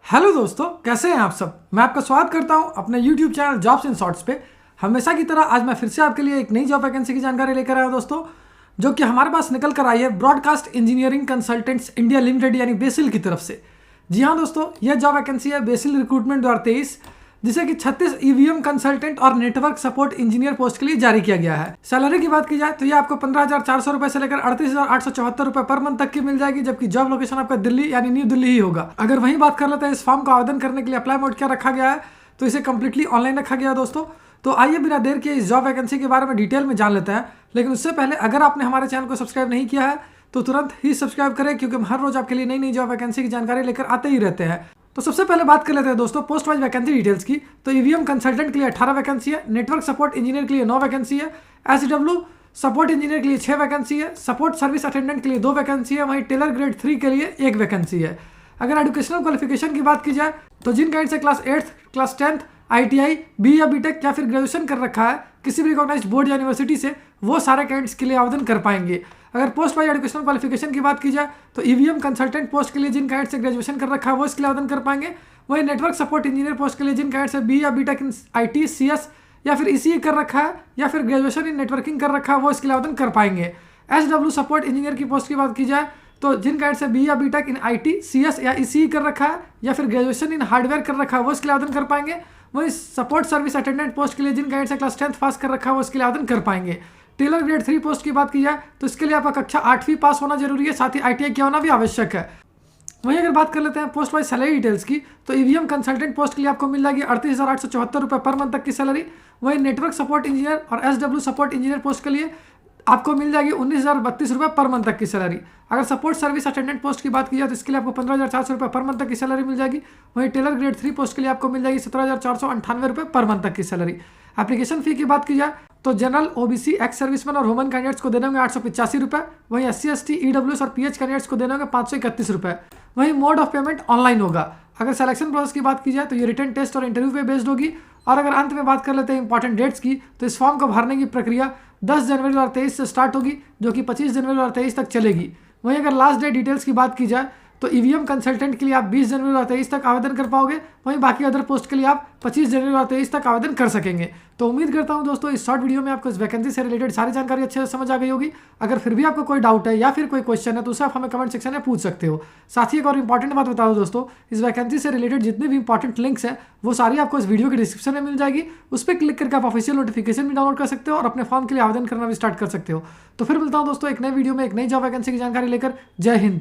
Hello दोस्तों, कैसे हैं आप सब। मैं आपका स्वागत करता हूं अपने YouTube channel jobs in shorts पे। हमेशा की तरह आज मैं फिर से आपके लिए एक नई जॉब वैकेंसी की जानकारी लेकर आया हूं दोस्तों, जो कि हमारे पास निकल कर आई है broadcast engineering consultants India limited यानी बेसिल की तरफ से। जी हाँ दोस्तों, यह जॉब वैकेंसी है बेसिल रिक्रूटमेंट 2023, जिसे कि 36 ईवीएम कंसल्टेंट और नेटवर्क सपोर्ट इंजीनियर पोस्ट के लिए जारी किया गया है। सैलरी की बात की जाए तो ये आपको 15,400 रुपए से लेकर 38,874 रुपए पर मंथ तक की मिल जाएगी, जबकि जॉब लोकेशन आपका दिल्ली यानी न्यू दिल्ली ही होगा। अगर वहीं बात कर लेते हैं इस फॉर्म को आवेदन करने के लिए अप्लाई मोड क्या रखा गया है, तो इसे कंप्लीटली ऑनलाइन रखा गया है दोस्तों। तो आइए बिना देर किए इस जॉब वैकेंसी के बारे में डिटेल में जान लेते हैं। लेकिन उससे पहले अगर आपने हमारे चैनल को सब्सक्राइब नहीं किया है तो तुरंत ही सब्सक्राइब करें, क्योंकि हम हर रोज आपके लिए नई नई जॉब वैकेंसी की जानकारी लेकर आते ही रहते हैं। तो सबसे पहले बात कर लेते हैं दोस्तों पोस्ट वाइज वैकेंसी डिटेल्स की। तो ईवीएम कंसल्टेंट के लिए 18 वैकेंसी है, नेटवर्क सपोर्ट इंजीनियर के लिए 9 वैकेंसी है, एसडब्ल्यू सपोर्ट इंजीनियर के लिए 6 वैकेंसी है, सपोर्ट सर्विस अटेंडेंट के लिए 2 वैकेंसी है, वहीं टेलर ग्रेड 3 के लिए 1 वैकेंसी है। अगर एजुकेशनल क्वालिफिकेशन की बात की जाए तो जिन कैंडिडेट से class 8th, class 10th, ITI, B या बीटेक या फिर ग्रेजुएशन कर रखा है किसी भी रिकॉग्नाइज्ड बोर्ड या यूनिवर्सिटी से, वो सारे कैंडिडेट्स के लिए आवेदन कर पाएंगे। अगर पोस्ट वाइज एजुकेशनल क्वालिफिकेशन की बात की जाए तो ईवीएम कंसल्टेंट पोस्ट के लिए जिन कैंडिडेट से ग्रेजुएशन कर रखा है वो इसके लिए आवेदन कर पाएंगे। वहीं नेटवर्क सपोर्ट इंजीनियर पोस्ट के लिए जिन कैंडिडेट से बी या बीटेक इन IT, CS या फिर ECE कर रखा है या फिर ग्रेजुएशन इन नेटवर्किंग कर रखा है वो इसके लिए आवेदन कर पाएंगे। SW सपोर्ट इंजीनियर की पोस्ट की बात की जाए तो जिन कैंडिडेट से बी या बीटेक इन IT, CS या ECE कर रखा है या फिर ग्रेजुएशन इन हार्डवेयर कर रखा है वो इसके लिए आवेदन कर पाएंगे। वहीं सपोर्ट सर्विस अटेंडेंट पोस्ट के लिए जिन कैंडिडेट से क्लास 10th पास कर रखा है वो इसके लिए आवेदन कर पाएंगे। टेलर ग्रेड 3 पोस्ट की बात की जाए तो इसके लिए आपका कक्षा 8वीं पास होना जरूरी है, साथ ही ITI किया होना भी आवश्यक है। वहीं अगर बात कर लेते हैं पोस्ट वाइज सैलरी डिटेल्स की तो ईवीएम कंसल्टेंट पोस्ट के लिए आपको मिल जाएगी 38,874 रुपये पर मंथ तक की सैलरी। वहीं नेटवर्क सपोर्ट इंजीनियर और SW सपोर्ट इंजीनियर पोस्ट के लिए आपको मिल जाएगी 19,032 रुपये पर मंथ तक की सैलरी। अगर सपोर्ट सर्विस अटेंडेंट पोस्ट की बात की जाए तो इसके लिए आपको 15,400 रुपये पर मंथ तक की सैलरी मिल जाएगी। वहीं टेलर ग्रेड 3 पोस्ट के लिए आपको मिल जाएगी 17,498 रुपये पर मंथ तक की सैलरी। एप्लीकेशन फी की बात की जाए तो जनरल, OBC, एक्स सर्विसमैन और वुमेन कैंडिडेट्स को देने होंगे 885 रुपये। वहीं SC, ST, EWS और PH कैंडिडेट्स को देने होंगे 531 रुपये। वहीं मोड ऑफ पेमेंट ऑनलाइन होगा। अगर सिलेक्शन प्रोसेस की बात की जाए तो ये रिटन टेस्ट और इंटरव्यू पे बेस्ड होगी। और अगर अंत में बात कर लेते हैं इंपॉर्टेंट डेट्स की तो इस फॉर्म को भरने की प्रक्रिया 10 जनवरी 2023 से स्टार्ट होगी, जो कि 25 जनवरी 2023 तक चलेगी। वहीं अगर लास्ट डेट डिटेल्स की बात की जाए तो ईवीएम कंसल्टेंट के लिए आप 20 जनवरी 2023 तक आवेदन कर पाओगे। वहीं बाकी अदर पोस्ट के लिए आप 25 जनवरी 2023 तक आवेदन कर सकेंगे। तो उम्मीद करता हूं दोस्तों इस शॉर्ट वीडियो में आपको इस वैकेंसी से रिलेटेड सारी जानकारी अच्छे से समझ आ गई होगी। अगर फिर भी आपको कोई डाउट है या फिर कोई क्वेश्चन है तो उसे आप हमें कमेंट सेक्शन में पूछ सकते हो। साथ ही एक और इंपॉर्टेंट बात बता दो दोस्तों, इस वैकेंसी से रिलेटेड जितने भी इंपॉर्टेंट लिंक्स हैं वो सारी आपको इस वीडियो के डिस्क्रिप्शन में मिल जाएगी। उस पर क्लिक करके आप ऑफिशियल नोटिफिकेशन भी डाउनलोड कर सकते हो और अपने फॉर्म के लिए आवेदन करना भी स्टार्ट कर सकते हो। तो फिर मिलता हूं दोस्तों एक नए वीडियो में एक नई जॉब वैकेंसी की जानकारी लेकर। जय हिंद।